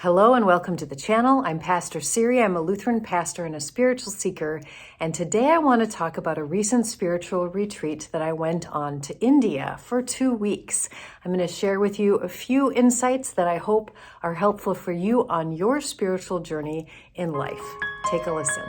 Hello and welcome to the channel. I'm Pastor Siri. I'm a Lutheran pastor and a spiritual seeker. And today I want to talk about a recent spiritual retreat that I went on to India for 2 weeks. I'm going to share with you a few insights that I hope are helpful for you on your spiritual journey in life. Take a listen.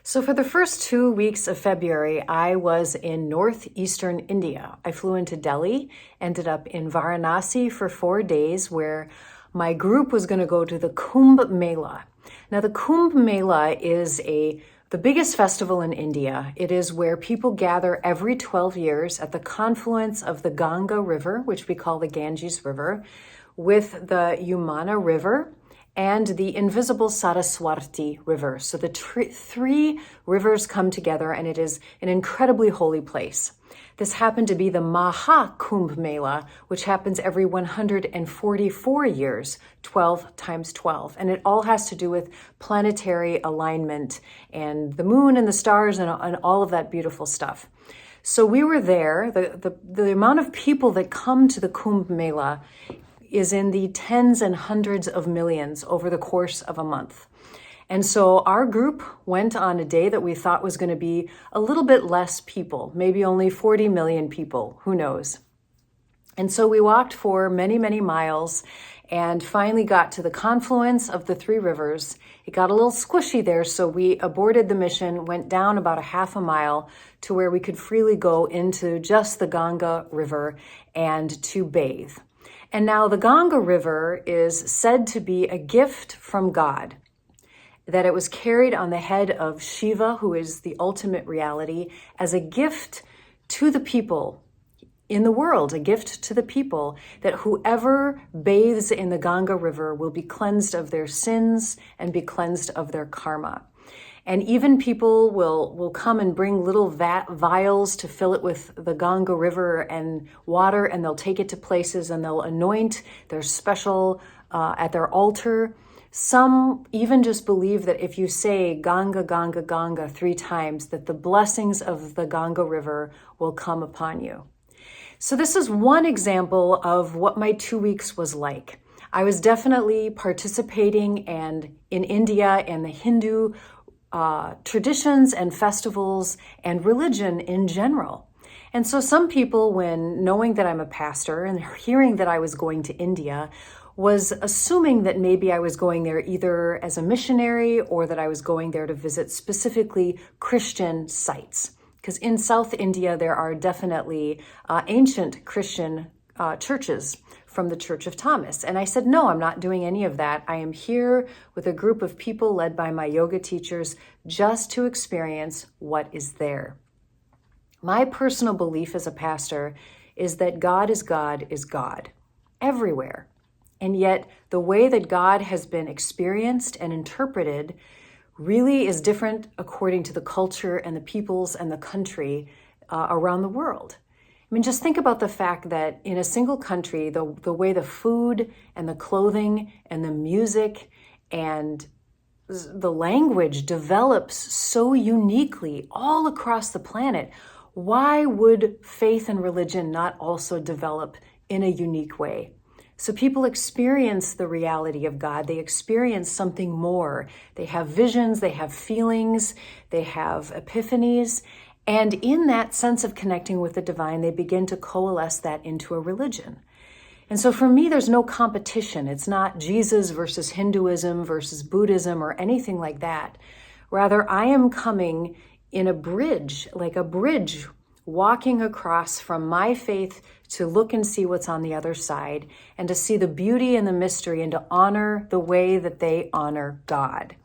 So for the first 2 weeks of February, I was in northeastern India. I flew into Delhi, ended up in Varanasi for 4 days, where my group was going to go to the Kumbh Mela. Now, the Kumbh Mela is the biggest festival in India. It is where people gather every 12 years at the confluence of the Ganga River, which we call the Ganges River, with the Yamuna River, and the invisible Saraswati River. So the three rivers come together, and it is an incredibly holy place. This happened to be the Maha Kumbh Mela, which happens every 144 years, 12 times 12. And it all has to do with planetary alignment and the moon and the stars and all of that beautiful stuff. So we were there. The amount of people that come to the Kumbh Mela is in the tens and hundreds of millions over the course of a month. And so our group went on a day that we thought was going to be a little bit less people, maybe only 40 million people, who knows. And so we walked for many, many miles and finally got to the confluence of the three rivers. It got a little squishy there, so we aborted the mission, went down about a half a mile to where we could freely go into just the Ganga River and to bathe. And now the Ganga River is said to be a gift from God, that it was carried on the head of Shiva, who is the ultimate reality, as a gift to the people in the world, a gift to the people, that whoever bathes in the Ganga River will be cleansed of their sins and be cleansed of their karma. And even people will come and bring little vials to fill it with the Ganga River and water, and they'll take it to places and they'll anoint their special at their altar. Some even just believe that if you say Ganga, Ganga, Ganga 3 times, that the blessings of the Ganga River will come upon you. So this is one example of what my 2 weeks was like. I was definitely participating in India and the Hindu traditions and festivals and religion in general. And so some people, when knowing that I'm a pastor and hearing that I was going to India, was assuming that maybe I was going there either as a missionary or that I was going there to visit specifically Christian sites. Because in South India, there are definitely ancient Christian churches from the Church of Thomas. And I said, no, I'm not doing any of that. I am here with a group of people led by my yoga teachers just to experience what is there. My personal belief as a pastor is that God is God everywhere. And yet the way that God has been experienced and interpreted really is different according to the culture and the peoples and the country around the world. I mean, just think about the fact that in a single country, the way the food and the clothing and the music and the language develops so uniquely all across the planet, why would faith and religion not also develop in a unique way? So people experience the reality of God. They experience something more. They have visions, they have feelings, they have epiphanies. And in that sense of connecting with the divine, they begin to coalesce that into a religion. And so for me, there's no competition. It's not Jesus versus Hinduism versus Buddhism or anything like that. Rather, I am coming in a bridge, like a bridge, walking across from my faith to look and see what's on the other side and to see the beauty and the mystery and to honor the way that they honor God.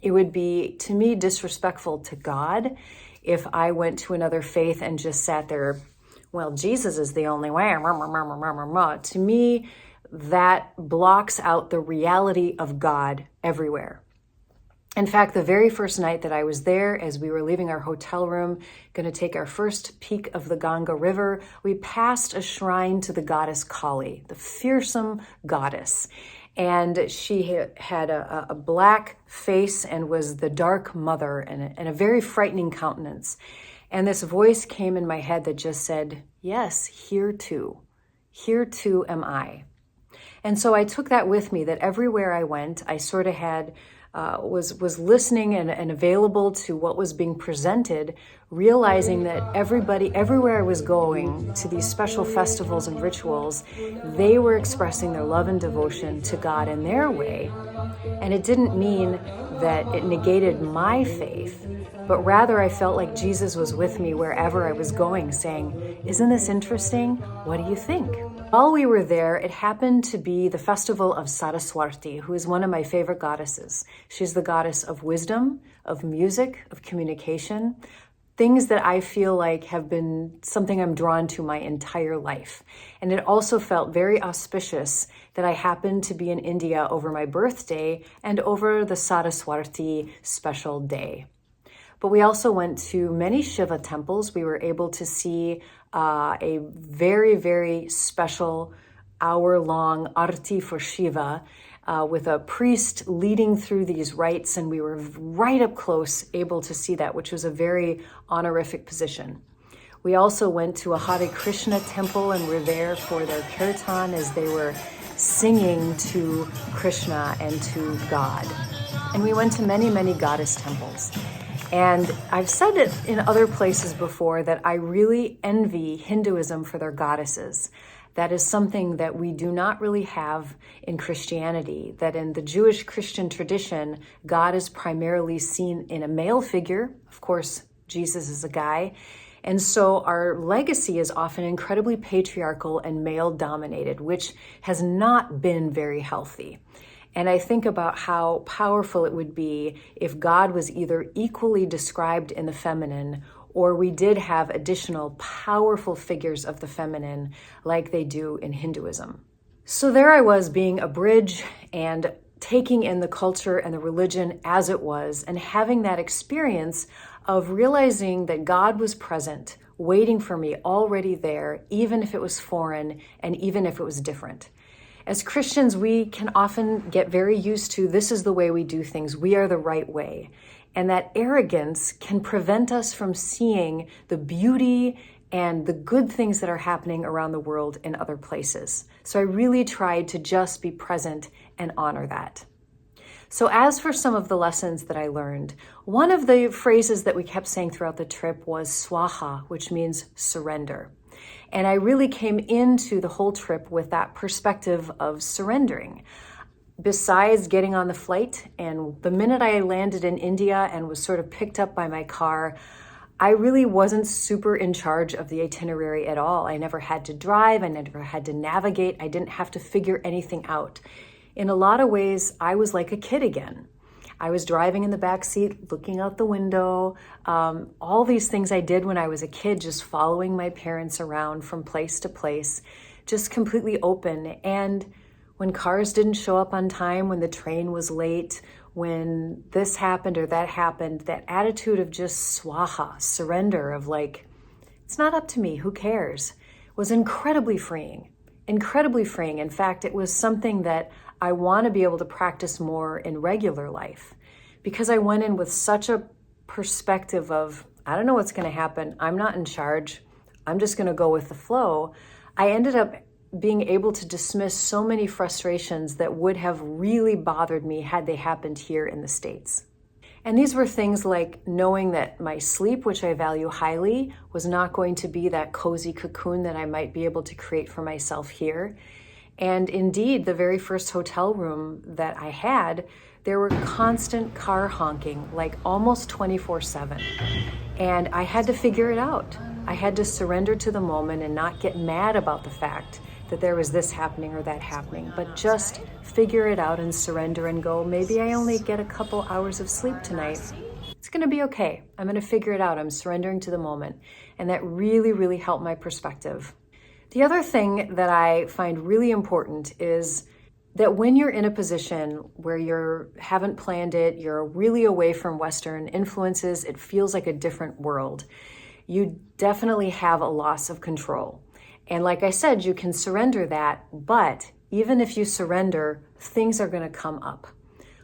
It would be, to me, disrespectful to God if I went to another faith and just sat there, well, Jesus is the only way. To me, that blocks out the reality of God everywhere. In fact, the very first night that I was there, as we were leaving our hotel room, going to take our first peek of the Ganga River, we passed a shrine to the goddess Kali, the fearsome goddess. And she had a black face and was the dark mother and a very frightening countenance. And this voice came in my head that just said, yes, here too am I. And so I took that with me, that everywhere I went, I sort of had was listening and available to what was being presented, realizing that everywhere I was going to these special festivals and rituals, they were expressing their love and devotion to God in their way. And it didn't mean that it negated my faith, but rather I felt like Jesus was with me wherever I was going, saying, isn't this interesting? What do you think? While we were there, it happened to be the festival of Saraswati, who is one of my favorite goddesses. She's the goddess of wisdom, of music, of communication, things that I feel like have been something I'm drawn to my entire life. And it also felt very auspicious that I happened to be in India over my birthday and over the Saraswati special day. But we also went to many Shiva temples. We were able to see a very, very special hour-long arti for Shiva with a priest leading through these rites, and we were right up close able to see that, which was a very honorific position. We also went to a Hare Krishna temple and were there for their kirtan as they were singing to Krishna and to God. And we went to many, many goddess temples. And I've said it in other places before that I really envy Hinduism for their goddesses. That is something that we do not really have in Christianity, that in the Jewish Christian tradition, God is primarily seen in a male figure. Of course, Jesus is a guy. And so our legacy is often incredibly patriarchal and male-dominated, which has not been very healthy. And I think about how powerful it would be if God was either equally described in the feminine, or we did have additional powerful figures of the feminine like they do in Hinduism. So there I was, being a bridge and taking in the culture and the religion as it was, and having that experience of realizing that God was present, waiting for me, already there, even if it was foreign and even if it was different. As Christians, we can often get very used to this is the way we do things. We are the right way. And that arrogance can prevent us from seeing the beauty and the good things that are happening around the world in other places. So I really tried to just be present and honor that. So as for some of the lessons that I learned, one of the phrases that we kept saying throughout the trip was swaha, which means surrender. And I really came into the whole trip with that perspective of surrendering. Besides getting on the flight, and the minute I landed in India and was sort of picked up by my car, I really wasn't super in charge of the itinerary at all. I never had to drive, I never had to navigate, I didn't have to figure anything out. In a lot of ways, I was like a kid again. I was driving in the back seat, looking out the window, all these things I did when I was a kid, just following my parents around from place to place, just completely open. And when cars didn't show up on time, when the train was late, when this happened or that happened, that attitude of just swaha, surrender, of like, it's not up to me, who cares, was incredibly freeing, incredibly freeing. In fact, it was something that I want to be able to practice more in regular life, because I went in with such a perspective of, I don't know what's going to happen. I'm not in charge. I'm just going to go with the flow. I ended up being able to dismiss so many frustrations that would have really bothered me had they happened here in the States. And these were things like knowing that my sleep, which I value highly, was not going to be that cozy cocoon that I might be able to create for myself here. And indeed, the very first hotel room that I had, there were constant car honking, like almost 24/7. And I had to figure it out. I had to surrender to the moment and not get mad about the fact that there was this happening or that happening, but just figure it out and surrender and go, maybe I only get a couple hours of sleep tonight. It's going to be okay. I'm going to figure it out. I'm surrendering to the moment. And that really, really helped my perspective. The other thing that I find really important is that when you're in a position where you haven't planned it, you're really away from Western influences, it feels like a different world. You definitely have a loss of control. And like I said, you can surrender that, but even if you surrender, things are going to come up.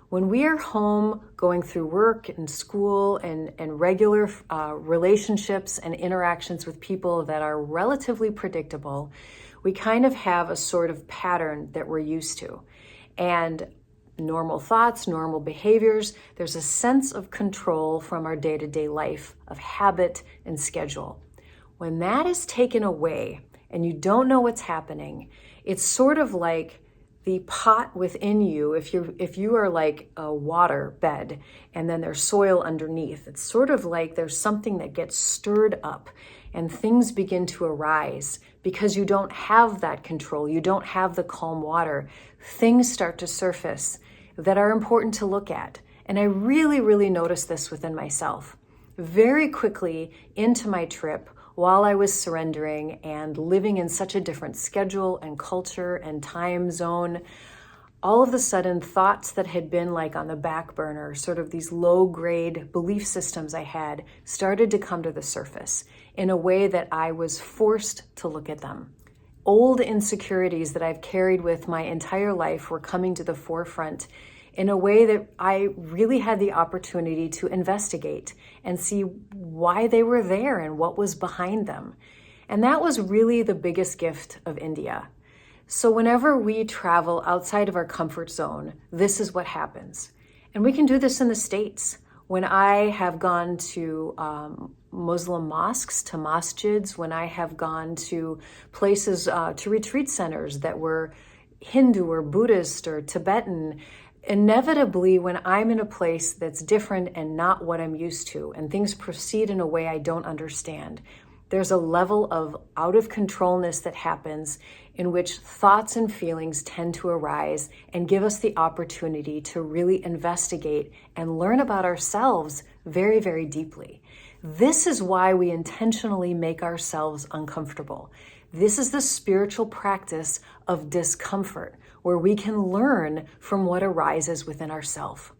When we are home going through work and school and regular relationships and interactions with people that are relatively predictable, we kind of have a sort of pattern that we're used to. And normal thoughts, normal behaviors, there's a sense of control from our day-to-day life, of habit and schedule. When that is taken away and you don't know what's happening, it's sort of like the pot within you, if you are like a water bed and then there's soil underneath, it's sort of like there's something that gets stirred up and things begin to arise because you don't have that control, you don't have the calm water. Things start to surface that are important to look at. And I really, really noticed this within myself. Very quickly into my trip, while I was surrendering and living in such a different schedule and culture and time zone, all of a sudden thoughts that had been like on the back burner, sort of these low-grade belief systems I had, started to come to the surface in a way that I was forced to look at them. Old insecurities that I've carried with my entire life were coming to the forefront in a way that I really had the opportunity to investigate and see why they were there and what was behind them. And that was really the biggest gift of India. So whenever we travel outside of our comfort zone, this is what happens. And we can do this in the States. When I have gone to Muslim mosques, to masjids, when I have gone to places, to retreat centers that were Hindu or Buddhist or Tibetan, inevitably, when I'm in a place that's different and not what I'm used to, and things proceed in a way I don't understand, there's a level of out of controlness that happens in which thoughts and feelings tend to arise and give us the opportunity to really investigate and learn about ourselves very, very deeply. This is why we intentionally make ourselves uncomfortable. This is the spiritual practice of discomfort, where we can learn from what arises within ourselves.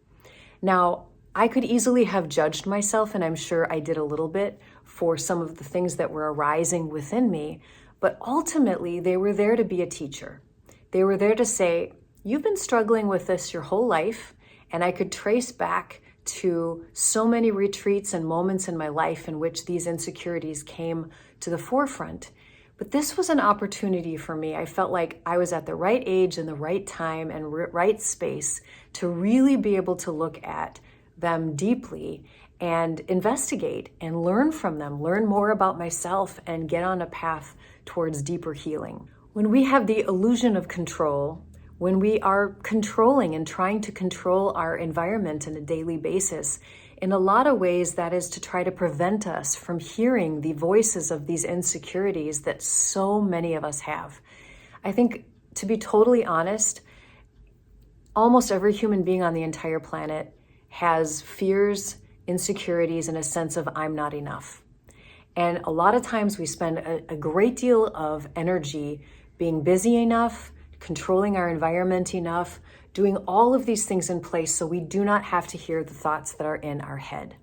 Now, I could easily have judged myself, and I'm sure I did a little bit, for some of the things that were arising within me, but ultimately they were there to be a teacher. They were there to say, you've been struggling with this your whole life, and I could trace back to so many retreats and moments in my life in which these insecurities came to the forefront. But this was an opportunity for me. I felt like I was at the right age and the right time and right space to really be able to look at them deeply and investigate and learn from them, learn more about myself, and get on a path towards deeper healing. When we have the illusion of control, when we are controlling and trying to control our environment on a daily basis, in a lot of ways, that is to try to prevent us from hearing the voices of these insecurities that so many of us have. I think, to be totally honest, almost every human being on the entire planet has fears, insecurities, and a sense of I'm not enough. And a lot of times we spend a great deal of energy being busy enough, controlling our environment enough, doing all of these things in place so we do not have to hear the thoughts that are in our head.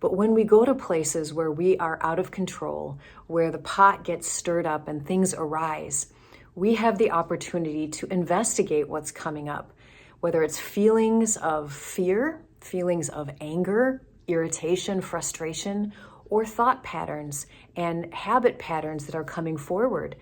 But when we go to places where we are out of control, where the pot gets stirred up and things arise, we have the opportunity to investigate what's coming up, whether it's feelings of fear, feelings of anger, irritation, frustration, or thought patterns and habit patterns that are coming forward.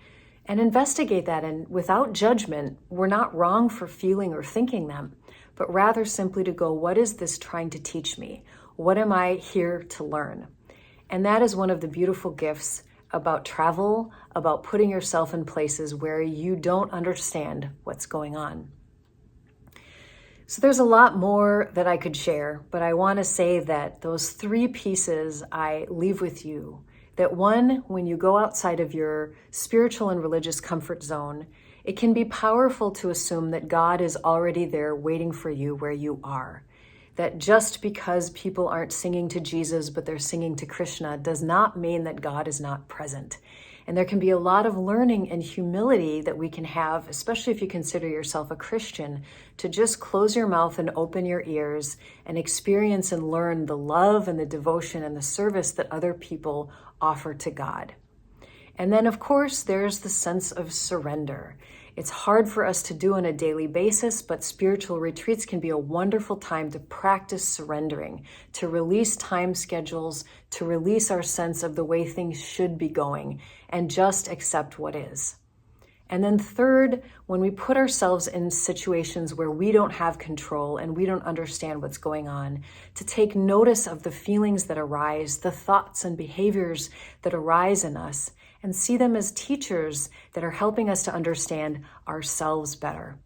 And investigate that, and without judgment, we're not wrong for feeling or thinking them, but rather simply to go, what is this trying to teach me? What am I here to learn? And that is one of the beautiful gifts about travel, about putting yourself in places where you don't understand what's going on. So there's a lot more that I could share, but I want to say that those three pieces I leave with you. That one, when you go outside of your spiritual and religious comfort zone, it can be powerful to assume that God is already there waiting for you where you are. That just because people aren't singing to Jesus, but they're singing to Krishna, does not mean that God is not present. And there can be a lot of learning and humility that we can have, especially if you consider yourself a Christian, to just close your mouth and open your ears and experience and learn the love and the devotion and the service that other people offer to God. And then, of course, there's the sense of surrender. It's hard for us to do on a daily basis, but spiritual retreats can be a wonderful time to practice surrendering, to release time schedules, to release our sense of the way things should be going, and just accept what is. And then third, when we put ourselves in situations where we don't have control and we don't understand what's going on, to take notice of the feelings that arise, the thoughts and behaviors that arise in us, and see them as teachers that are helping us to understand ourselves better.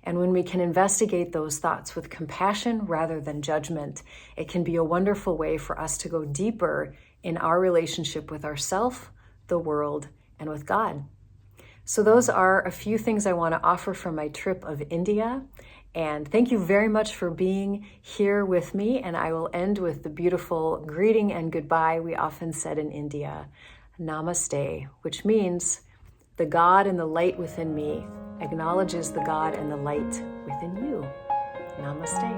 And when we can investigate those thoughts with compassion rather than judgment, it can be a wonderful way for us to go deeper in our relationship with ourselves, the world, and with God. So those are a few things I want to offer from my trip of India. And thank you very much for being here with me. And I will end with the beautiful greeting and goodbye we often said in India. Namaste, which means the God and the light within me acknowledges the God and the light within you. Namaste.